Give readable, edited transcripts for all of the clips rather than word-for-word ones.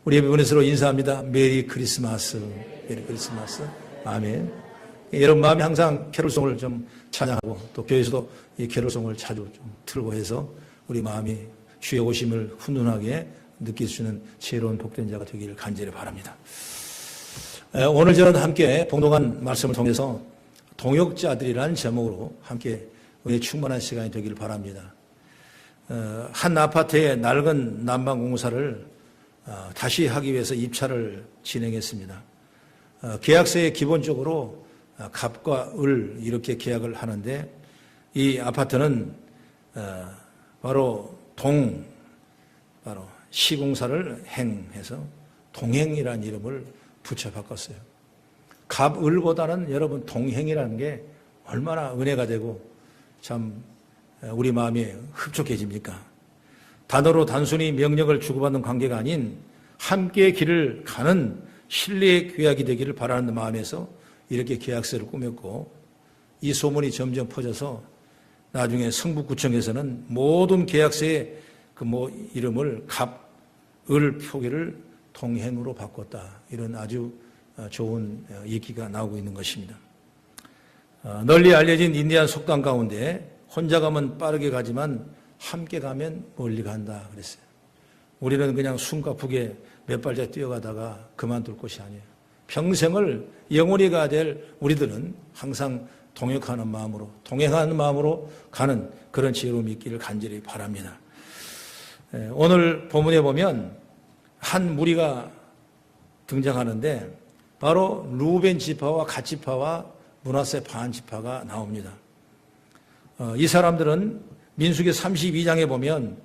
우리 이번에 서로 인사합니다. 메리 크리스마스. 메리 크리스마스. 아멘. 여러분 마음이 항상 캐롤송을 좀 찬양하고 또 교회에서도 이 캐롤송을 자주 좀 틀고 해서 우리 마음이 주의 오심을 훈훈하게 느낄 수 있는 지혜로운 복된 자가 되기를 간절히 바랍니다. 오늘 저는 함께 봉독한 말씀을 통해서 동역자들이라는 제목으로 함께 은혜 충만한 시간이 되기를 바랍니다. 한 아파트의 낡은 난방 공사를 다시 하기 위해서 입찰을 진행했습니다. 계약서에 기본적으로 갑과 을 이렇게 계약을 하는데 이 아파트는 바로 바로 시공사를 행해서 동행이라는 이름을 붙여 바꿨어요. 갑, 을보다는 여러분 동행이라는 게 얼마나 은혜가 되고 참 우리 마음이 흡족해집니까? 단어로 단순히 명령을 주고받는 관계가 아닌 함께 길을 가는 신뢰의 계약이 되기를 바라는 마음에서 이렇게 계약서를 꾸몄고 이 소문이 점점 퍼져서 나중에 성북구청에서는 모든 계약서의 이름을 갑, 을 표기를 동행으로 바꿨다. 이런 아주 좋은 얘기가 나오고 있는 것입니다. 널리 알려진 인디안 속담 가운데 혼자 가면 빠르게 가지만 함께 가면 멀리 간다 그랬어요. 우리는 그냥 숨가쁘게 몇 발짝 뛰어가다가 그만둘 것이 아니에요. 평생을 영원히 가야 될 우리들은 항상 동역하는 마음으로, 동행하는 마음으로 가는 그런 지혜로움이 있기를 간절히 바랍니다. 오늘 본문에 보면 한 무리가 등장하는데 바로 루벤 지파와 갓 지파와 므낫세 반 지파가 나옵니다. 이 사람들은 민수기 32장에 보면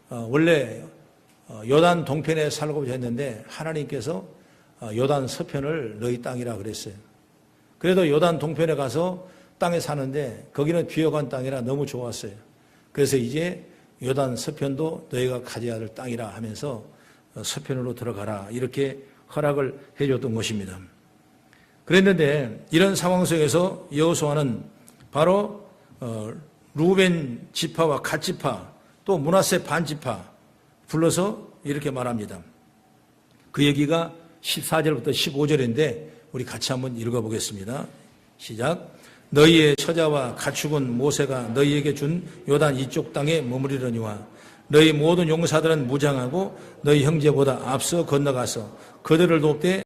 원래 요단 동편에 살고자 했는데 하나님께서 요단 서편을 너희 땅이라 그랬어요. 그래도 요단 동편에 가서 땅에 사는데 거기는 비어간 땅이라 너무 좋았어요. 그래서 이제 요단 서편도 너희가 가져야 할 땅이라 하면서 서편으로 들어가라 이렇게 허락을 해줬던 것입니다. 그랬는데 이런 상황 속에서 여호수아는 바로 루벤 지파와 갓 지파 또 므낫세 반 지파 불러서 이렇게 말합니다. 그 얘기가 14절부터 15절인데 우리 같이 한번 읽어보겠습니다. 시작. 너희의 처자와 가축은 모세가 너희에게 준 요단 이쪽 땅에 머무리려니와 너희 모든 용사들은 무장하고 너희 형제보다 앞서 건너가서 그들을 돕되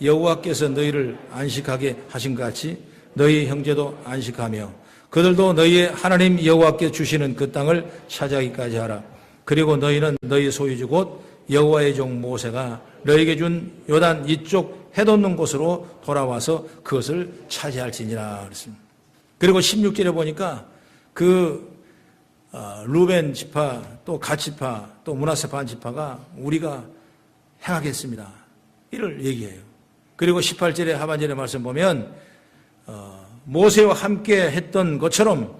여호와께서 너희를 안식하게 하신 것 같이 너희 형제도 안식하며 그들도 너희의 하나님 여호와께 주시는 그 땅을 차지하기까지 하라. 그리고 너희는 너희 소유주 곧 여호와의 종 모세가 너희에게 준 요단 이쪽 해돋는 곳으로 돌아와서 그것을 차지할지니라 그랬습니다. 그리고 16절에 보니까 루벤 지파 또 갓 지파 또 므낫세 반 지파가 우리가 행하겠습니다. 이를 얘기해요. 그리고 18절의 하반절의 말씀 보면 모세와 함께 했던 것처럼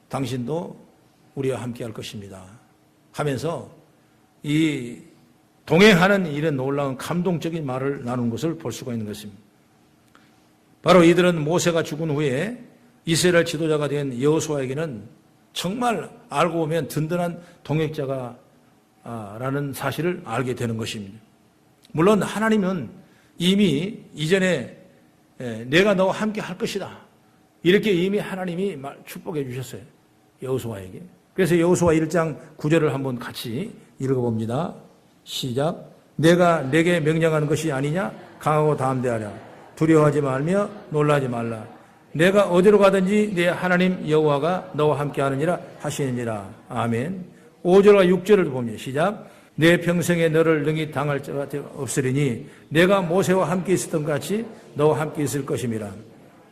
당신도 우리와 함께 할 것입니다 하면서 이 동행하는 이런 놀라운 감동적인 말을 나눈 것을 볼 수가 있는 것입니다. 바로 이들은 모세가 죽은 후에 이스라엘 지도자가 된 여호수아에게는 정말 알고 보면 든든한 동역자가 라는 사실을 알게 되는 것입니다. 물론 하나님은 이미 이전에 내가 너와 함께 할 것이다 이렇게 이미 하나님이 축복해 주셨어요. 여호수아에게. 그래서 여호수아 1장 9절을 한번 같이 읽어봅니다. 시작. 내가 내게 명령하는 것이 아니냐? 강하고 담대하라. 두려워하지 말며 놀라지 말라. 내가 어디로 가든지 내 하나님 여호와가 너와 함께 하느니라 하시느니라. 아멘. 5절과 6절을 보면 시작. 내 평생에 너를 능히 당할 자가 없으리니 내가 모세와 함께 있었던 것 같이 너와 함께 있을 것임이라.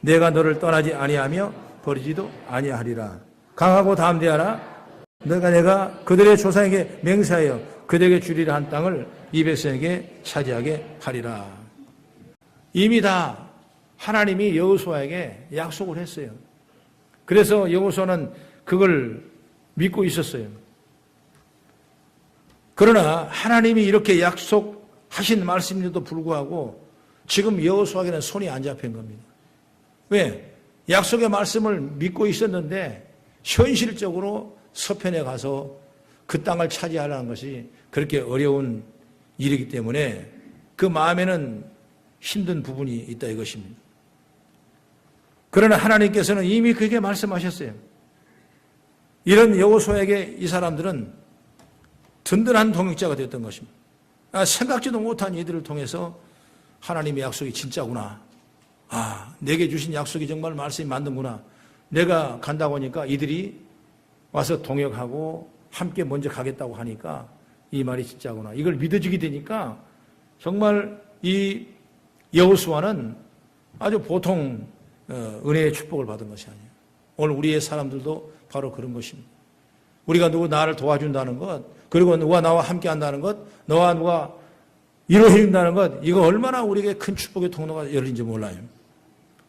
내가 너를 떠나지 아니하며 버리지도 아니하리라. 강하고 담대하라. 내가 그들의 조상에게 맹세하여 그들에게 주리라 한 땅을 이 백성에게 차지하게 하리라. 이미 다 하나님이 여호수아에게 약속을 했어요. 그래서 여호수아는 그걸 믿고 있었어요. 그러나 하나님이 이렇게 약속하신 말씀인데도 불구하고 지금 여호수아에게는 손이 안 잡힌 겁니다. 왜? 약속의 말씀을 믿고 있었는데 현실적으로 서편에 가서 그 땅을 차지하려는 것이 그렇게 어려운 일이기 때문에 그 마음에는 힘든 부분이 있다 이것입니다. 그러나 하나님께서는 이미 그에게 말씀하셨어요. 이런 여호수아에게 이 사람들은 든든한 동역자가 되었던 것입니다. 생각지도 못한 이들을 통해서 하나님의 약속이 진짜구나. 내게 주신 약속이 정말 말씀이 맞는구나. 내가 간다고 하니까 이들이 와서 동역하고 함께 먼저 가겠다고 하니까 이 말이 진짜구나. 이걸 믿어지게 되니까 정말 이 여호수아는 아주 보통 은혜의 축복을 받은 것이 아니에요. 오늘 우리의 사람들도 바로 그런 것입니다. 우리가 누구 나를 도와준다는 것, 그리고 누가 나와 함께 한다는 것, 너와 누가 이루어져 준다는 것, 이거 얼마나 우리에게 큰 축복의 통로가 열린지 몰라요.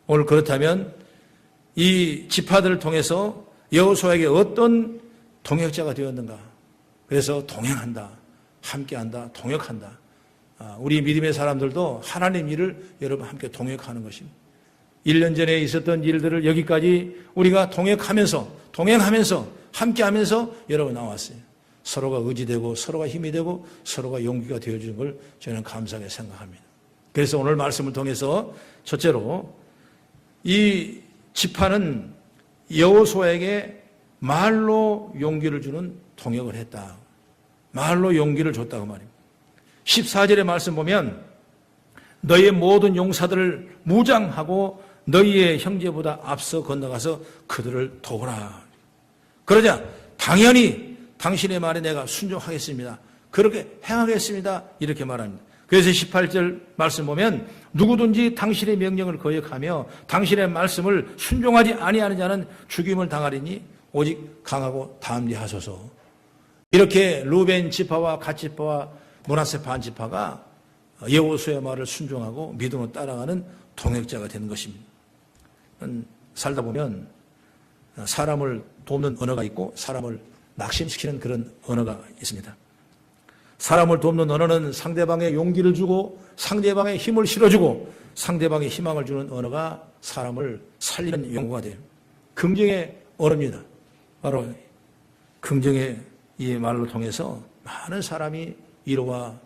오늘 그렇다면 이 지파들을 통해서 여호수아에게 어떤 동역자가 되었는가? 그래서 동행한다, 함께한다, 동역한다. 우리 믿음의 사람들도 하나님 일을 여러분 함께 동역하는 것입니다. 1년 전에 있었던 일들을 여기까지 우리가 동행하면서 함께하면서 여러분 나왔어요. 서로가 의지되고 서로가 힘이 되고 서로가 용기가 되어주는 걸 저는 감사하게 생각합니다. 그래서 오늘 말씀을 통해서 첫째로 이 지파는 여호수아에게 말로 용기를 주는 동역을 했다. 말로 용기를 줬다고 말입니다. 14절의 말씀 보면 너희의 모든 용사들을 무장하고 너희의 형제보다 앞서 건너가서 그들을 도우라. 그러자 당연히 당신의 말에 내가 순종하겠습니다. 그렇게 행하겠습니다. 이렇게 말합니다. 그래서 18절 말씀 보면 누구든지 당신의 명령을 거역하며 당신의 말씀을 순종하지 아니하는 자는 죽임을 당하리니 오직 강하고 담대하소서. 이렇게 루벤 지파와 갓 지파와 므낫세 반 지파가 여호수아의 말을 순종하고 믿음으로 따라가는 동역자가 되는 것입니다. 살다 보면 사람을 돕는 언어가 있고 사람을 낙심시키는 그런 언어가 있습니다. 사람을 돕는 언어는 상대방의 용기를 주고 상대방의 힘을 실어주고 상대방의 희망을 주는 언어가 사람을 살리는 용어가 돼요. 긍정의 언어입니다. 바로 긍정의 이 말로 통해서 많은 사람이 위로와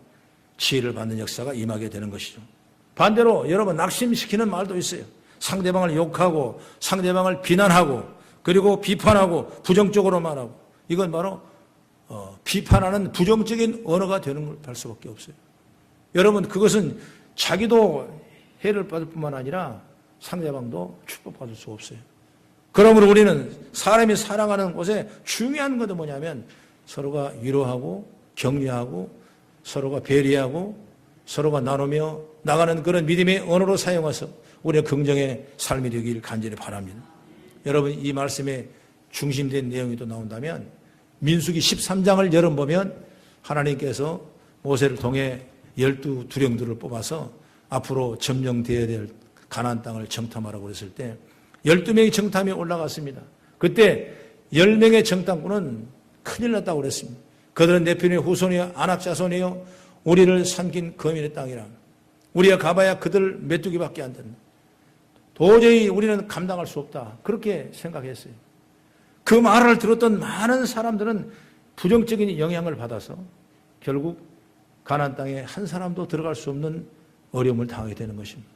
지혜를 받는 역사가 임하게 되는 것이죠. 반대로 여러분 낙심시키는 말도 있어요. 상대방을 욕하고 상대방을 비난하고 그리고 비판하고 부정적으로 말하고 이건 바로 비판하는 부정적인 언어가 되는 걸 할 수밖에 없어요. 여러분 그것은 자기도 해를 받을 뿐만 아니라 상대방도 축복받을 수 없어요. 그러므로 우리는 사람이 살아가는 곳에 중요한 것은 뭐냐면 서로가 위로하고 격려하고 서로가 배려하고 서로가 나누며 나가는 그런 믿음의 언어로 사용해서 우리의 긍정의 삶이 되길 간절히 바랍니다. 여러분 이 말씀에 중심된 내용이 또 나온다면 민수기 13장을 열어보면 하나님께서 모세를 통해 12 두령들을 뽑아서 앞으로 점령되어야 될 가나안 땅을 정탐하라고 그랬을 때 12명이 정탐에 올라갔습니다. 그때 10명의 정탐꾼은 큰일 났다고 그랬습니다. 그들은 네피림의 후손이요 아낙 자손이요 우리를 삼킨 거민의 땅이라. 우리가 가봐야 그들 메뚜기밖에 안 된다. 도저히 우리는 감당할 수 없다. 그렇게 생각했어요. 그 말을 들었던 많은 사람들은 부정적인 영향을 받아서 결국 가나안 땅에 한 사람도 들어갈 수 없는 어려움을 당하게 되는 것입니다.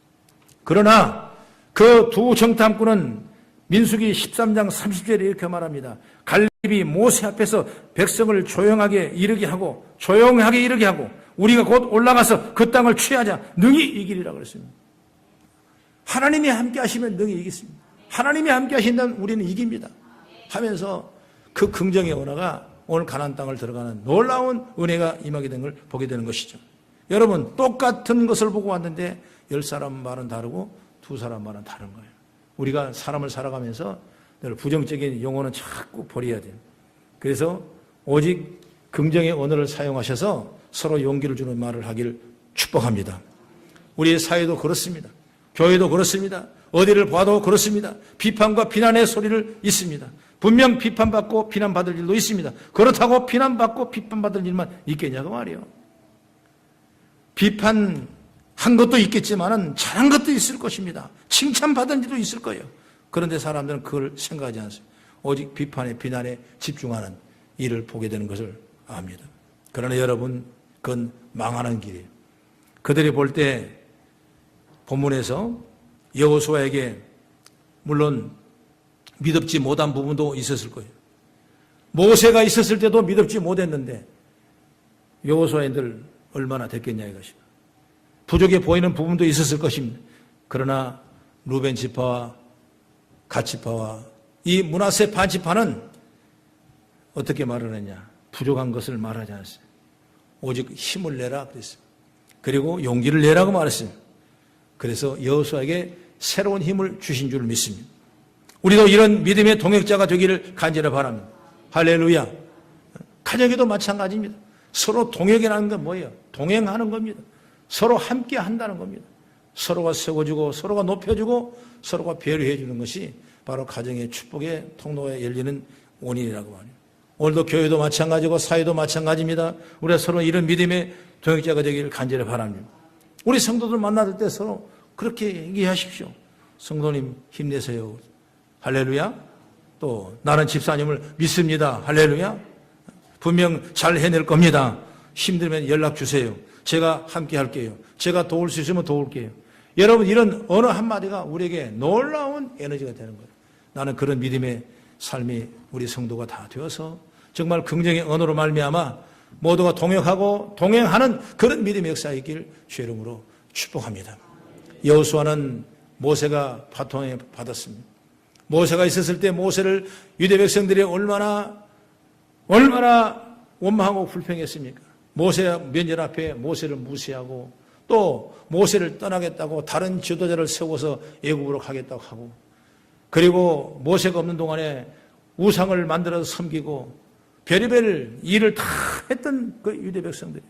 그러나 그 두 정탐꾼은 민수기 13장 30절에 이렇게 말합니다. 갈렙이 모세 앞에서 백성을 조용하게 이르게 하고 우리가 곧 올라가서 그 땅을 취하자 능히 이기리라 그랬습니다. 하나님이 함께 하시면 능히 이기습니다. 하나님이 함께 하신다면 우리는 이깁니다. 하면서 그 긍정의 언어가 오늘 가나안 땅을 들어가는 놀라운 은혜가 임하게 된 걸 보게 되는 것이죠. 여러분 똑같은 것을 보고 왔는데 10사람 말은 다르고 2사람 말은 다른 거예요. 우리가 사람을 살아가면서 늘 부정적인 용어는 자꾸 버려야 돼요. 그래서 오직 긍정의 언어를 사용하셔서 서로 용기를 주는 말을 하기를 축복합니다. 우리의 사회도 그렇습니다. 교회도 그렇습니다. 어디를 봐도 그렇습니다. 비판과 비난의 소리를 있습니다. 분명 비판받고 비난받을 일도 있습니다. 그렇다고 비난받고 비판받을 일만 있겠냐고 말이에요. 비판한 것도 있겠지만 잘한 것도 있을 것입니다. 칭찬받은 일도 있을 거예요. 그런데 사람들은 그걸 생각하지 않습니다. 오직 비판에 비난에 집중하는 일을 보게 되는 것을 압니다. 그러나 여러분 그건 망하는 길이에요. 그들이 볼 때 본문에서 여호수아에게 물론 믿음지 못한 부분도 있었을 거예요. 모세가 있었을 때도 믿음지 못했는데 여호수아인들 얼마나 됐겠냐 이것입니다. 부족해 보이는 부분도 있었을 것입니다. 그러나 루벤 지파와 갓 지파와 이 므낫세 반 지파는 어떻게 말을 했냐? 부족한 것을 말하지 않았어요. 오직 힘을 내라 그랬어요. 그리고 용기를 내라고 말했어요. 그래서 여호수아에게 새로운 힘을 주신 줄 믿습니다. 우리도 이런 믿음의 동역자가 되기를 간절히 바랍니다. 할렐루야. 가정에도 마찬가지입니다. 서로 동역이라는 건 뭐예요? 동행하는 겁니다. 서로 함께 한다는 겁니다. 서로가 세워주고 서로가 높여주고 서로가 배려해 주는 것이 바로 가정의 축복의 통로에 열리는 원인이라고 말해요. 오늘도 교회도 마찬가지고 사회도 마찬가지입니다. 우리가 서로 이런 믿음의 동역자가 되기를 간절히 바랍니다. 우리 성도들 만날 때 서로 그렇게 얘기하십시오. 성도님 힘내세요. 할렐루야. 또 나는 집사님을 믿습니다. 할렐루야. 분명 잘 해낼 겁니다. 힘들면 연락 주세요. 제가 함께 할게요. 제가 도울 수 있으면 도울게요. 여러분 이런 어느 한마디가 우리에게 놀라운 에너지가 되는 거예요. 나는 그런 믿음의 삶이 우리 성도가 다 되어서 정말 긍정의 언어로 말미암아 모두가 동역하고 동행하는 그런 믿음의 역사가 있길 주의 이름으로 축복합니다. 여호수아는 모세가 파통에 받았습니다. 모세가 있었을 때 모세를 유대 백성들이 얼마나 원망하고 불평했습니까? 모세 면전 앞에 모세를 무시하고 또 모세를 떠나겠다고 다른 지도자를 세워서 애굽으로 가겠다고 하고 그리고 모세가 없는 동안에 우상을 만들어서 섬기고 별의별 일을 다 했던 그 유대 백성들,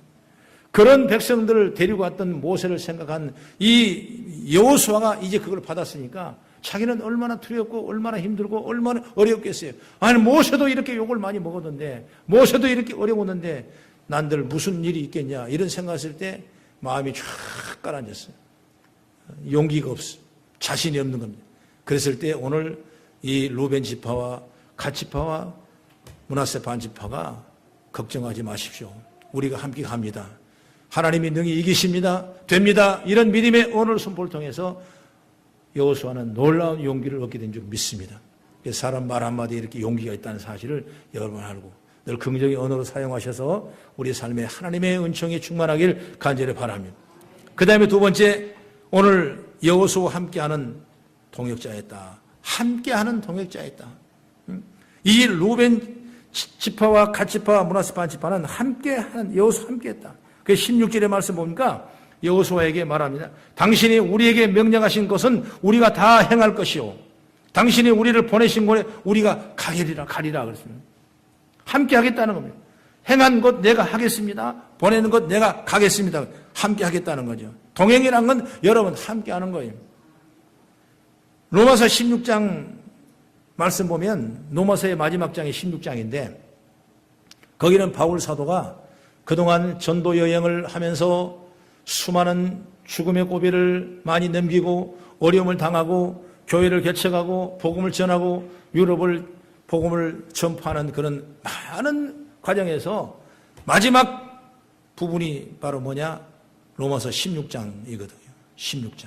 그런 백성들을 데리고 왔던 모세를 생각한 이 여호수아가 이제 그걸 받았으니까 자기는 얼마나 두렵고 얼마나 힘들고 얼마나 어렵겠어요. 아니 모세도 이렇게 욕을 많이 먹었는데 모세도 이렇게 어려웠는데 난들 무슨 일이 있겠냐 이런 생각했을 때 마음이 쫙 가라앉았어요. 용기가 없어, 자신이 없는 겁니다. 그랬을 때 오늘 이 루벤 지파와 갓 지파와 므낫세 반 지파가 걱정하지 마십시오. 우리가 함께 갑니다. 하나님이 능히 이기십니다. 됩니다. 이런 믿음의 언어를 선포를 통해서 여호수아는 놀라운 용기를 얻게 된 줄 믿습니다. 사람 말 한마디에 이렇게 용기가 있다는 사실을 여러분 알고 늘 긍정의 언어로 사용하셔서 우리 삶에 하나님의 은총이 충만하길 간절히 바랍니다. 그 다음에 두 번째, 오늘 여호수아와 함께하는 동역자였다. 함께하는 동역자였다. 이 루벤 지파와 갓 지파와 므낫세 반 지파는 함께하는 여호수아와 함께했다. 그 16절의 말씀 보니까 여호수아에게 말합니다. 당신이 우리에게 명령하신 것은 우리가 다 행할 것이요. 당신이 우리를 보내신 곳에 우리가 가리라 그랬습니다. 함께 하겠다는 겁니다. 행한 것 내가 하겠습니다. 보내는 것 내가 가겠습니다. 함께 하겠다는 거죠. 동행이란 건 여러분 함께 하는 거예요. 로마서 16장 말씀 보면 로마서의 마지막 장이 16장인데 거기는 바울 사도가 그동안 전도 여행을 하면서 수많은 죽음의 고비를 많이 넘기고 어려움을 당하고 교회를 개척하고 복음을 전하고 유럽을 복음을 전파하는 그런 많은 과정에서 마지막 부분이 바로 뭐냐? 로마서 16장이거든요. 16장.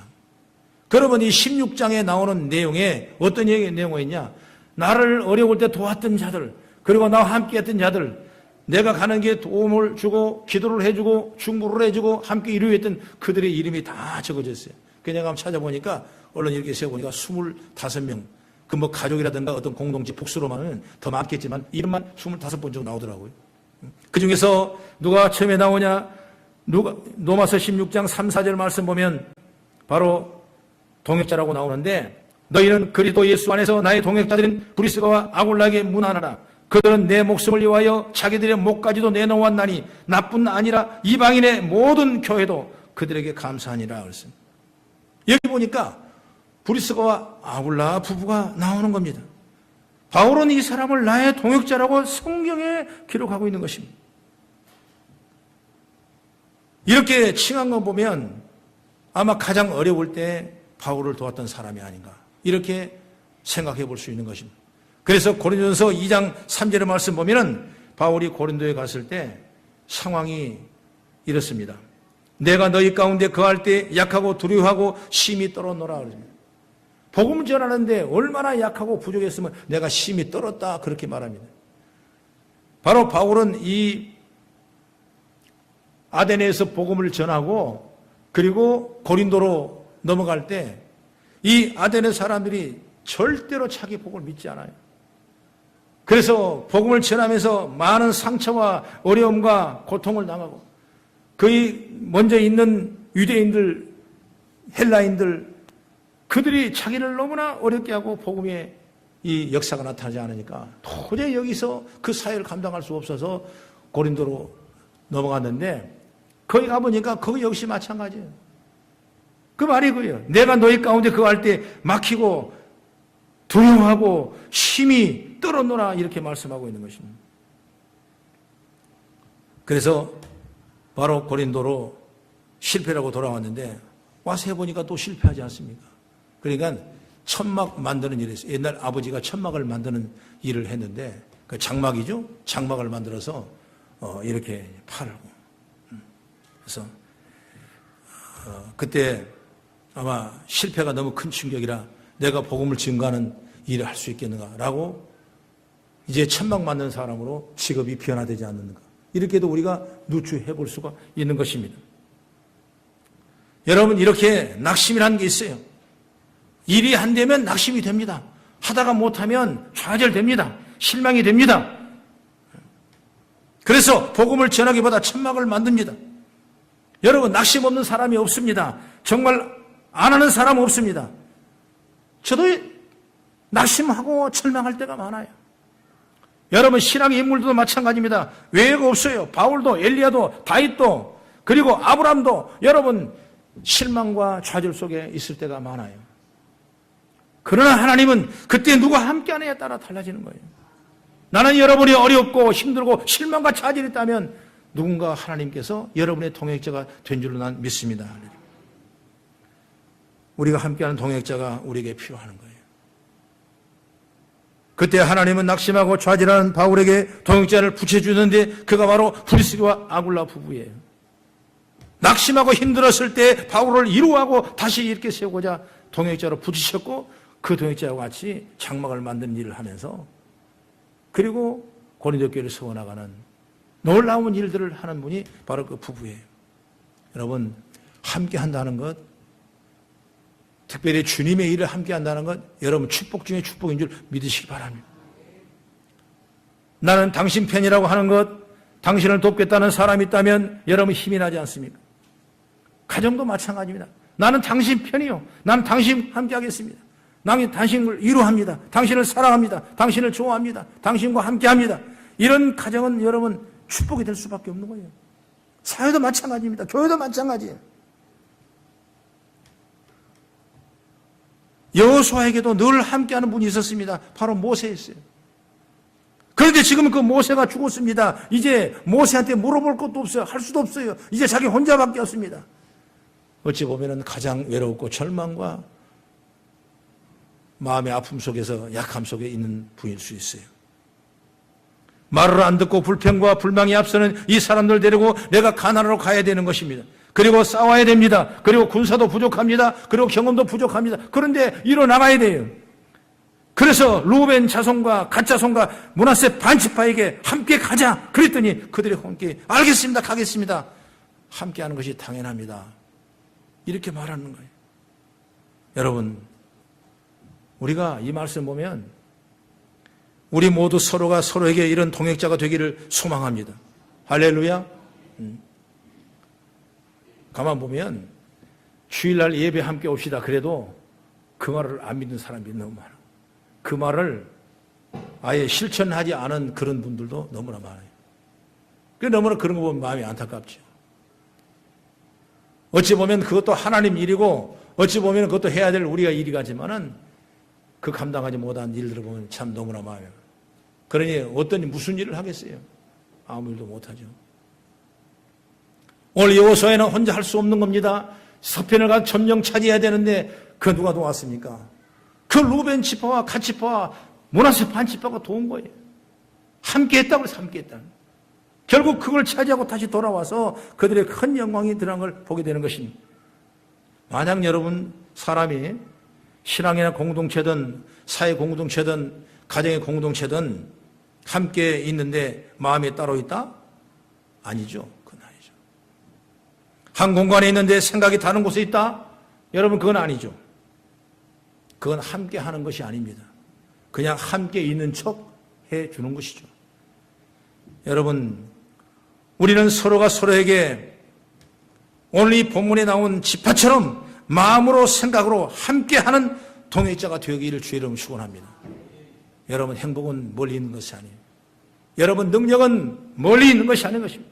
그러면 이 16장에 나오는 내용에 어떤 내용이 있냐? 나를 어려울 때 도왔던 자들, 그리고 나와 함께 했던 자들, 내가 가는 길에 도움을 주고 기도를 해주고 중보를 해주고 함께 이루었던 그들의 이름이 다 적어져 있어요. 그냥 한번 찾아보니까 얼른 이렇게 세어보니까 25명. 그 뭐 가족이라든가 어떤 공동체 복수로만은 더 많겠지만 이름만 25번 정도 나오더라고요. 그 중에서 누가 처음에 나오냐? 로마서 16장 3, 4절 말씀 보면 바로 동역자라고 나오는데 너희는 그리스도 예수 안에서 나의 동역자들인 브리스가와 아굴라에게 문안하라. 그들은 내 목숨을 위하여 자기들의 목까지도 내놓았나니 나뿐 아니라 이방인의 모든 교회도 그들에게 감사하니라 그랬습니다. 여기 보니까 브리스가와 아굴라 부부가 나오는 겁니다. 바울은 이 사람을 나의 동역자라고 성경에 기록하고 있는 것입니다. 이렇게 칭한 거 보면 아마 가장 어려울 때 바울을 도왔던 사람이 아닌가 이렇게 생각해 볼 수 있는 것입니다. 그래서 고린도전서 2장 3절의 말씀 보면은 바울이 고린도에 갔을 때 상황이 이렇습니다. 내가 너희 가운데 거할 때 약하고 두려워하고 심히 떨었노라 그러십니다. 복음을 전하는데 얼마나 약하고 부족했으면 내가 심히 떨었다 그렇게 말합니다. 바로 바울은 이 아데네에서 복음을 전하고 그리고 고린도로 넘어갈 때 이 아데네 사람들이 절대로 자기 복음을 믿지 않아요. 그래서 복음을 전하면서 많은 상처와 어려움과 고통을 당하고 거의 먼저 있는 유대인들, 헬라인들 그들이 자기를 너무나 어렵게 하고 복음의 이 역사가 나타나지 않으니까 도저히 여기서 그 사회를 감당할 수 없어서 고린도로 넘어갔는데 거기 가보니까 거기 역시 마찬가지예요. 그 말이 그예요. 내가 너희 가운데 거할 때 막히고 두려워하고 심히 떨었노라 이렇게 말씀하고 있는 것입니다. 그래서 바로 고린도로 실패라고 돌아왔는데 와서 해보니까 또 실패하지 않습니까? 그러니까 천막 만드는 일을 했어요. 옛날 아버지가 천막을 만드는 일을 했는데 그 장막이죠. 장막을 만들어서 이렇게 팔고 그래서 그때 아마 실패가 너무 큰 충격이라 내가 복음을 증거하는 일을 할 수 있겠는가라고 이제 천막 만드는 사람으로 직업이 변화되지 않는가 이렇게도 우리가 누추해 볼 수가 있는 것입니다. 여러분 이렇게 낙심이라는 게 있어요. 일이 안 되면 낙심이 됩니다. 하다가 못하면 좌절됩니다. 실망이 됩니다. 그래서 복음을 전하기보다 천막을 만듭니다. 여러분 낙심 없는 사람이 없습니다. 정말 안 하는 사람 없습니다. 저도 낙심하고 절망할 때가 많아요. 여러분 신앙의 인물들도 마찬가지입니다. 외회가 없어요. 바울도 엘리야도 다윗도 그리고 아브라함도 여러분 실망과 좌절 속에 있을 때가 많아요. 그러나 하나님은 그때 누가 함께하느냐에 따라 달라지는 거예요. 나는 여러분이 어렵고 힘들고 실망과 좌절이 있다면 누군가 하나님께서 여러분의 동역자가 된 줄로 난 믿습니다. 우리가 함께하는 동역자가 우리에게 필요한 거예요. 그때 하나님은 낙심하고 좌절하는 바울에게 동역자를 붙여주는데 그가 바로 브리스기와 아굴라 부부예요. 낙심하고 힘들었을 때 바울을 위로하고 다시 이렇게 세우고자 동역자로 붙이셨고 그 동역자와 같이 장막을 만드는 일을 하면서 그리고 고린도 교회를 세워나가는 놀라운 일들을 하는 분이 바로 그 부부예요. 여러분 함께 한다는 것 특별히 주님의 일을 함께 한다는 것 여러분 축복 중에 축복인 줄 믿으시기 바랍니다. 나는 당신 편이라고 하는 것 당신을 돕겠다는 사람이 있다면 여러분 힘이 나지 않습니까? 가정도 마찬가지입니다. 나는 당신 편이요. 나는 당신 함께 하겠습니다. 나는 당신을 위로합니다. 당신을 사랑합니다. 당신을 좋아합니다. 당신과 함께 합니다. 이런 가정은 여러분 축복이 될 수밖에 없는 거예요. 사회도 마찬가지입니다. 교회도 마찬가지예요. 여호수아에게도 늘 함께하는 분이 있었습니다. 바로 모세였어요. 그런데 지금 그 모세가 죽었습니다. 이제 모세한테 물어볼 것도 없어요. 할 수도 없어요. 이제 자기 혼자밖에 없습니다. 어찌 보면 가장 외롭고 절망과 마음의 아픔 속에서 약함 속에 있는 분일 수 있어요. 말을 안 듣고 불평과 불망이 앞서는 이 사람들 데리고 내가 가나안으로 가야 되는 것입니다. 그리고 싸워야 됩니다. 그리고 군사도 부족합니다. 그리고 경험도 부족합니다. 그런데 일어나가야 돼요. 그래서 루벤 자손과 갓 자손과 므낫세 반지파에게 함께 가자 그랬더니 그들이 함께 알겠습니다. 가겠습니다. 함께하는 것이 당연합니다. 이렇게 말하는 거예요. 여러분 우리가 이 말씀 보면 우리 모두 서로가 서로에게 이런 동역자가 되기를 소망합니다. 할렐루야. 가만 보면 주일날 예배 함께 옵시다 그래도 그 말을 안 믿는 사람이 너무 많아. 그 말을 아예 실천하지 않은 그런 분들도 너무나 많아요. 너무나 그런 거 보면 마음이 안타깝죠. 어찌 보면 그것도 하나님 일이고 어찌 보면 그것도 해야 될 우리가 일이 같지만은 그 감당하지 못한 일들을 보면 참 너무나 많아요. 그러니 무슨 일을 하겠어요? 아무 일도 못하죠. 오늘 여호수아는 혼자 할 수 없는 겁니다. 서편을 가서 점령 차지해야 되는데 그 누가 도왔습니까? 그 루벤 지파와 갓 지파와 므낫세 반 지파가 도운 거예요. 함께 했다고 해서 함께 했다. 결국 그걸 차지하고 다시 돌아와서 그들의 큰 영광이 드러난 걸 보게 되는 것입니다. 만약 여러분 사람이 신앙이나 공동체든 사회 공동체든 가정의 공동체든 함께 있는데 마음이 따로 있다? 아니죠. 그건 아니죠. 한 공간에 있는데 생각이 다른 곳에 있다? 여러분 그건 아니죠. 그건 함께 하는 것이 아닙니다. 그냥 함께 있는 척 해주는 것이죠. 여러분, 우리는 서로가 서로에게 오늘 이 본문에 나온 지파처럼 마음으로 생각으로 함께하는 동역자가 되기를 주의 이름으로 축원합니다. 여러분 행복은 멀리 있는 것이 아니에요. 여러분 능력은 멀리 있는 것이 아닌 것입니다.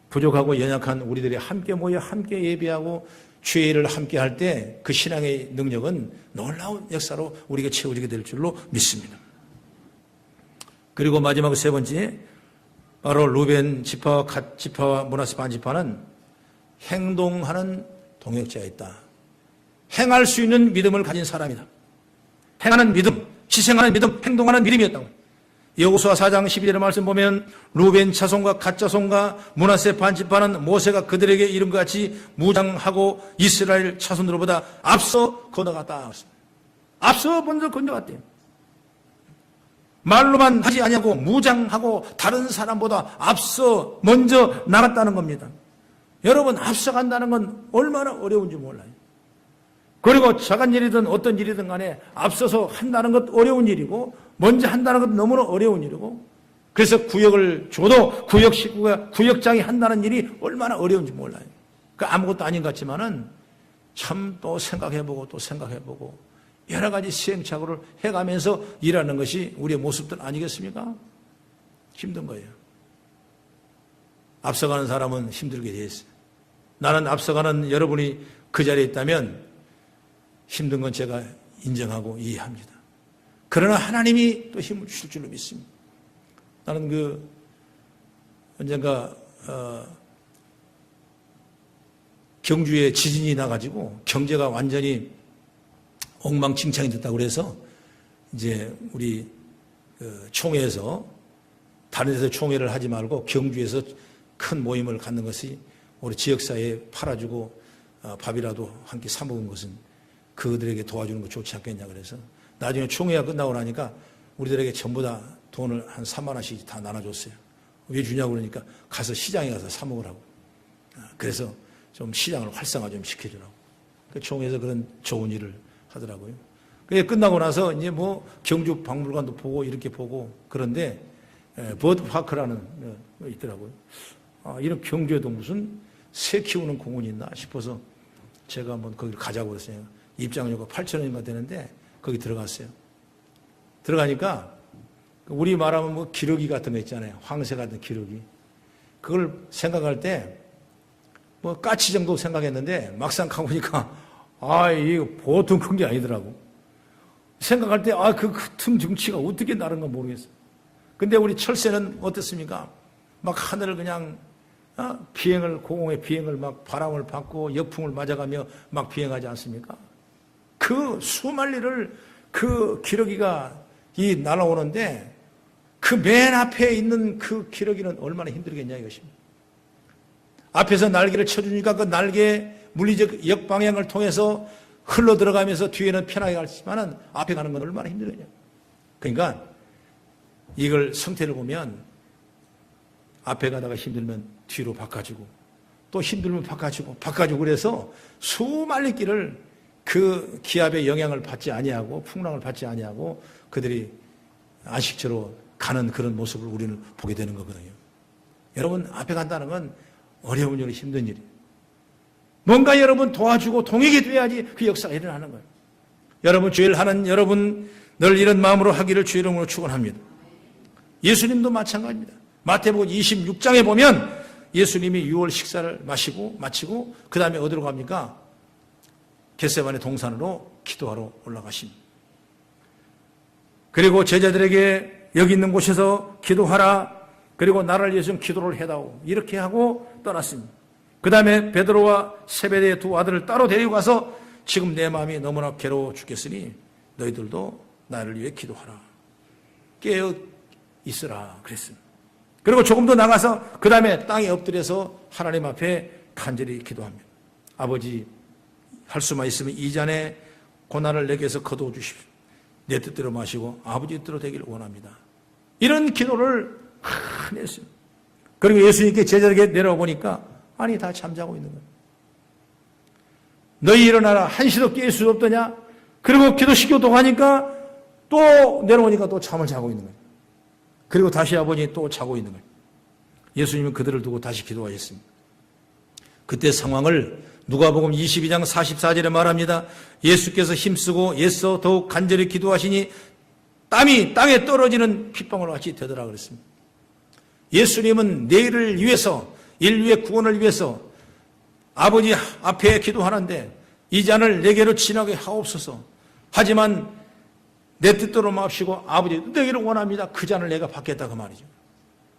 부족하고 연약한 우리들이 함께 모여 함께 예배하고 주의 일을 함께 할 때 그 신앙의 능력은 놀라운 역사로 우리에게 채워지게 될 줄로 믿습니다. 그리고 마지막 세 번째, 바로 루벤 지파와 갓 지파와 므낫세 반 지파는 행동하는 동역자가 있다. 행할 수 있는 믿음을 가진 사람이다. 행하는 믿음, 희생하는 믿음, 행동하는 믿음이었다고. 여호수아 4장 12절의 말씀 보면 루벤 자손과 갓 자손과 므낫세 반 지파는 모세가 그들에게 이름과 같이 무장하고 이스라엘 자손들보다 앞서 건너갔다. 앞서 먼저 건너갔대요. 말로만 하지 아니하고 무장하고 다른 사람보다 앞서 먼저 나갔다는 겁니다. 여러분 앞서간다는 건 얼마나 어려운지 몰라요. 그리고 작은 일이든 어떤 일이든 간에 앞서서 한다는 것 어려운 일이고 먼저 한다는 것 너무나 어려운 일이고 그래서 구역을 줘도 구역 식구가 구역장이 한다는 일이 얼마나 어려운지 몰라요. 그 아무것도 아닌 것 같지만은 참 또 생각해보고 또 생각해보고 여러 가지 시행착오를 해가면서 일하는 것이 우리의 모습들 아니겠습니까? 힘든 거예요. 앞서가는 사람은 힘들게 되어 있어요. 나는 앞서가는 여러분이 그 자리에 있다면 힘든 건 제가 인정하고 이해합니다. 그러나 하나님이 또 힘을 주실 줄로 믿습니다. 나는 언젠가 경주에 지진이 나가지고 경제가 완전히 엉망진창이 됐다고 그래서 이제 우리 총회에서 다른 데서 총회를 하지 말고 경주에서 큰 모임을 갖는 것이 우리 지역사회에 팔아주고 밥이라도 한 끼 사 먹은 것은 그들에게 도와주는 거 좋지 않겠냐 그래서 나중에 총회가 끝나고 나니까 우리들에게 전부 다 돈을 한 3만 원씩 다 나눠줬어요. 왜 주냐고 그러니까 가서 시장에 가서 사 먹으라고. 그래서 좀 시장을 활성화 좀 시켜주라고. 그 총회에서 그런 좋은 일을 하더라고요. 그게 끝나고 나서 이제 뭐 경주 박물관도 보고 이렇게 보고 그런데 버드파크라는 거 있더라고요. 이런 경주에도 무슨 새 키우는 공원이 있나 싶어서 제가 한번 거기를 가자고 그랬어요. 입장료가 8,000원인가 되는데 거기 들어갔어요. 들어가니까 우리 말하면 뭐 기러기 같은 거 있잖아요. 황새 같은 기러기. 그걸 생각할 때 뭐 까치 정도 생각했는데 막상 가보니까 이거 보통 큰 게 아니더라고. 생각할 때 그 틈 정치가 어떻게 나른가 모르겠어요. 근데 우리 철새는 어떻습니까? 막 하늘을 그냥 공공의 비행을 막 바람을 받고 역풍을 맞아가며 막 비행하지 않습니까? 그 수만리를 그 기러기가 날아오는데 그 맨 앞에 있는 그 기러기는 얼마나 힘들겠냐 이것입니다. 앞에서 날개를 쳐주니까 그 날개 물리적 역방향을 통해서 흘러 들어가면서 뒤에는 편하게 가지만은 앞에 가는 건 얼마나 힘들겠냐. 그러니까 이걸 성태를 보면 앞에 가다가 힘들면 뒤로 바꿔주고 또 힘들면 바꿔주고 그래서 수만리 길을 그 기압의 영향을 받지 아니하고 풍랑을 받지 아니하고 그들이 안식처로 가는 그런 모습을 우리는 보게 되는 거거든요. 여러분 앞에 간다는 건 어려운 일이 힘든 일이에요. 뭔가 여러분 도와주고 동역이 돼야지 그 역사가 일어나는 거예요. 여러분 주일 하는 여러분 늘 이런 마음으로 하기를 주의 이름으로 축원합니다. 예수님도 마찬가지입니다. 마태복음 26장에 보면 예수님이 6월 식사를 마치고 그 다음에 어디로 갑니까? 겟세마네 동산으로 기도하러 올라가십니다. 그리고 제자들에게 여기 있는 곳에서 기도하라. 그리고 나를 위해서 기도를 해다오. 이렇게 하고 떠났습니다. 그 다음에 베드로와 세베대의 두 아들을 따로 데리고 가서 지금 내 마음이 너무나 괴로워 죽겠으니 너희들도 나를 위해 기도하라. 깨어 있으라 그랬습니다. 그리고 조금 더 나가서 그 다음에 땅에 엎드려서 하나님 앞에 간절히 기도합니다. 아버지, 할 수만 있으면 이 잔의 고난을 내게서 거두어 주십시오. 내 뜻대로 마시고 아버지 뜻대로 되기를 원합니다. 이런 기도를 많이 했어요. 그리고 예수님께 제자에게 내려와 보니까 아니 다 잠자고 있는 거예요. 너희 일어나라, 한시도 깰 수 없더냐? 그리고 기도시키고 하니까 또 내려오니까 또 잠을 자고 있는 거예요. 그리고 다시 아버지 또 자고 있는 거예요. 예수님은 그들을 두고 다시 기도하셨습니다. 그때 상황을 누가복음 22장 44절에 말합니다. 예수께서 힘쓰고 애써 더욱 간절히 기도하시니 땀이 땅에 떨어지는 핏방울 같이 되더라 그랬습니다. 예수님은 내일을 위해서, 인류의 구원을 위해서 아버지 앞에 기도하는데 이 잔을 내게로 지나게 하옵소서. 하지만 내 뜻대로 마시고 아버지 뜻대로 원합니다. 그 잔을 내가 받겠다 그 말이죠.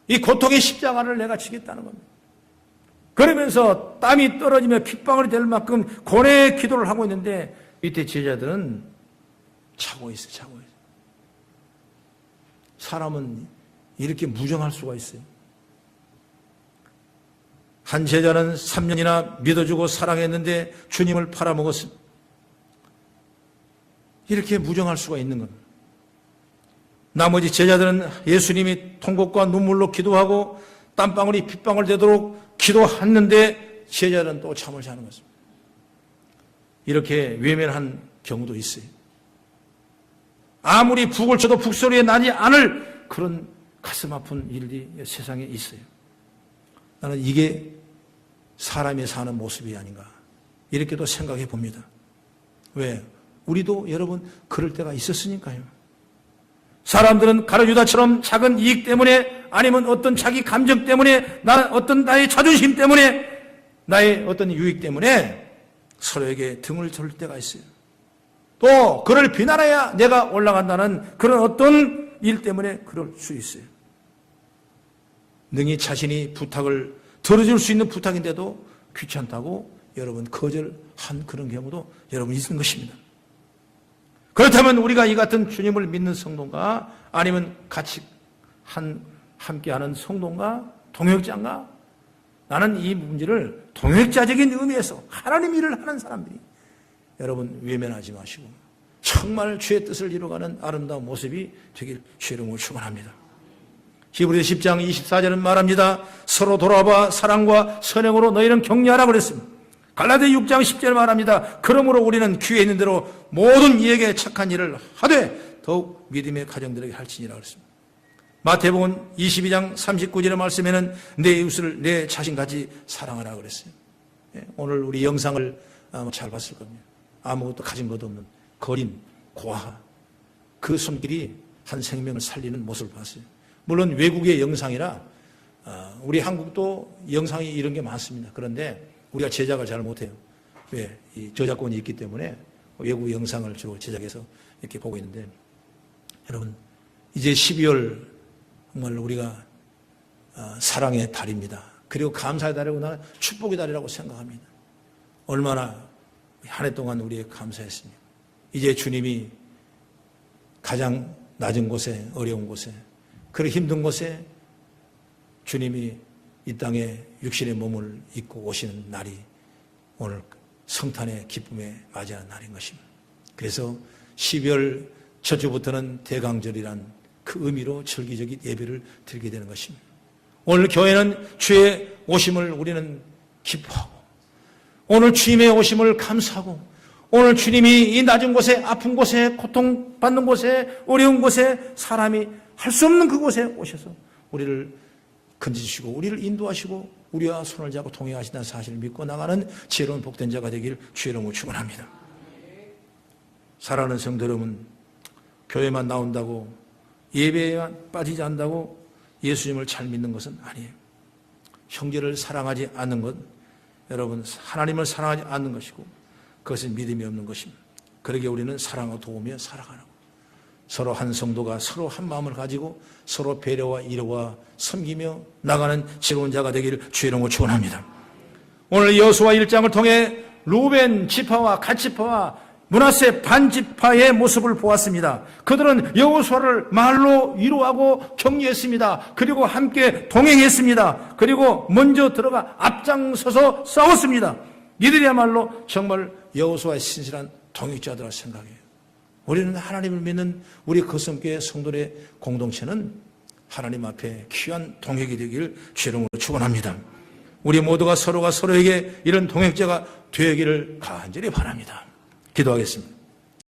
이 고통의 십자가를 내가 지겠다는 겁니다. 그러면서 땀이 떨어지며 핏방울이 될 만큼 고뇌의 기도를 하고 있는데 밑에 제자들은 자고 있어요. 사람은 이렇게 무정할 수가 있어요. 한 제자는 3년이나 믿어주고 사랑했는데 주님을 팔아먹었습니다. 이렇게 무정할 수가 있는 겁니다. 나머지 제자들은 예수님이 통곡과 눈물로 기도하고 땀방울이 핏방울 되도록 기도했는데 제자들은 또 잠을 자는 것입니다. 이렇게 외면한 경우도 있어요. 아무리 북을 쳐도 북소리에 나지 않을 그런 가슴 아픈 일이 세상에 있어요. 나는 이게 사람이 사는 모습이 아닌가 이렇게도 생각해 봅니다. 왜? 우리도 여러분 그럴 때가 있었으니까요. 사람들은 가룟유다처럼 작은 이익 때문에 아니면 어떤 자기 감정 때문에 어떤 나의 자존심 때문에 나의 어떤 유익 때문에 서로에게 등을 돌릴 때가 있어요. 또 그를 비난해야 내가 올라간다는 그런 어떤 일 때문에 그럴 수 있어요. 능히 자신이 부탁을 들어줄 수 있는 부탁인데도 귀찮다고 여러분 거절한 그런 경우도 여러분 있는 것입니다. 그렇다면 우리가 이 같은 주님을 믿는 성도인가 아니면 같이 함께하는 성도인가 동역자인가? 나는 이 문제를 동역자적인 의미에서 하나님 일을 하는 사람들이 여러분 외면하지 마시고 정말 주의 뜻을 이루어가는 아름다운 모습이 되길 주의 이름으로 축원합니다. 히브리서 10장 24절은 말합니다. 서로 돌아봐 사랑과 선행으로 너희는 격려하라 그랬습니다. 갈라디아 6장 10절 말합니다. 그러므로 우리는 귀에 있는 대로 모든 이에게 착한 일을 하되 더욱 믿음의 가정들에게 할지니라 그랬습니다. 마태복음 22장 39절의 말씀에는 내 이웃을 내 자신같이 사랑하라 그랬어요. 오늘 우리 영상을 잘 봤을 겁니다. 아무것도 가진 것도 없는 거린, 고아 그 손길이 한 생명을 살리는 모습을 봤어요. 물론 외국의 영상이라 우리 한국도 영상이 이런 게 많습니다. 그런데 우리가 제작을 잘 못해요. 왜? 이 저작권이 있기 때문에 외국 영상을 주로 제작해서 이렇게 보고 있는데 여러분 이제 12월 정말 우리가 사랑의 달입니다. 그리고 감사의 달이고 나는 축복의 달이라고 생각합니다. 얼마나 한 해 동안 우리의 감사했습니까? 이제 주님이 가장 낮은 곳에 어려운 곳에 그리고 힘든 곳에 주님이 이 땅에 육신의 몸을 입고 오시는 날이 오늘 성탄의 기쁨에 맞이하는 날인 것입니다. 그래서 12월 첫 주부터는 대강절이란 그 의미로 절기적인 예배를 드리게 되는 것입니다. 오늘 교회는 주의 오심을 우리는 기뻐하고 오늘 주님의 오심을 감사하고 오늘 주님이 이 낮은 곳에 아픈 곳에 고통받는 곳에 어려운 곳에 사람이 할 수 없는 그곳에 오셔서 우리를 건지시고 우리를 인도하시고 우리와 손을 잡고 동행하신다는 사실을 믿고 나가는 지혜로운 복된 자가 되길 주의 이름으로 축원합니다. 사랑하는 성도 여러분, 교회만 나온다고 예배에만 빠지지 않는다고 예수님을 잘 믿는 것은 아니에요. 형제를 사랑하지 않는 것, 여러분 하나님을 사랑하지 않는 것이고 그것은 믿음이 없는 것입니다. 그러기에 우리는 사랑하고 도우며 살아가는 서로 한 성도가 서로 한 마음을 가지고 서로 배려와 이해와 섬기며 나가는 지혜로운 자가 되기를 주의 이름으로 축원합니다. 오늘 여호수아 1장을 통해 루벤 지파와 갓 지파와 므낫세 반지파의 모습을 보았습니다. 그들은 여호수아를 말로 위로하고 격려했습니다. 그리고 함께 동행했습니다. 그리고 먼저 들어가 앞장서서 싸웠습니다. 이들이야말로 정말 여호수아의 신실한 동역자들이라고 생각해요. 우리는 하나님을 믿는 우리 거성교회 성도의 공동체는 하나님 앞에 귀한 동역이 되기를 주님으로 축원합니다. 우리 모두가 서로가 서로에게 이런 동역자가 되기를 간절히 바랍니다. 기도하겠습니다.